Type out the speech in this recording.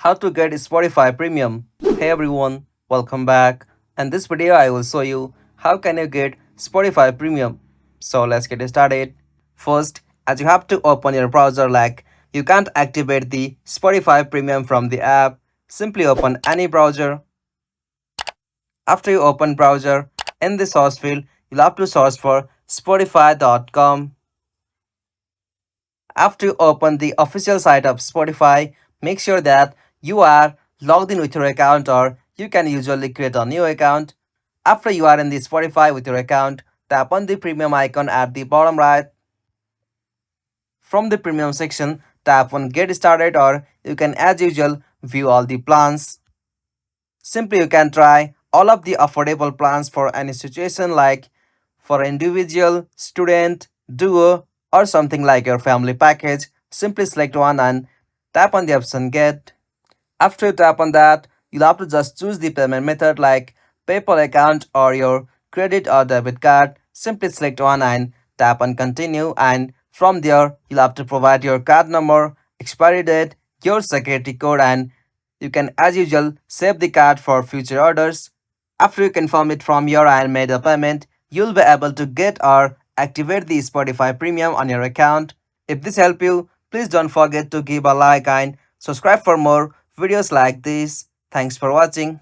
How to get Spotify Premium. Hey everyone, welcome back. In this video I will show you how can you get Spotify Premium. So let's get started. First, as you have to open your browser, like you can't activate the Spotify Premium from the app. Simply open any browser. After you open browser, in the source field you'll have to search for spotify.com. After you open the official site of Spotify, make sure that you are logged in with your account, or you can usually create a new account. After you are in the Spotify with your account, tap on the premium icon at the bottom right. From the premium section, tap on get started, or you can as usual view all the plans. Simply you can try all of the affordable plans for any situation, like for individual, student, duo, or something like your family package. Simply select one and tap on the option get. After you tap on that, you'll have to just choose the payment method like PayPal account or your credit or debit card. Simply select one and tap on continue, and from there you'll have to provide your card number, expiry date, your security code, and you can as usual save the card for future orders. After you confirm it from your and made a payment, you'll be able to get or activate the Spotify Premium on your account. If this helped you, please don't forget to give a like and subscribe for more videos like this. Thanks for watching.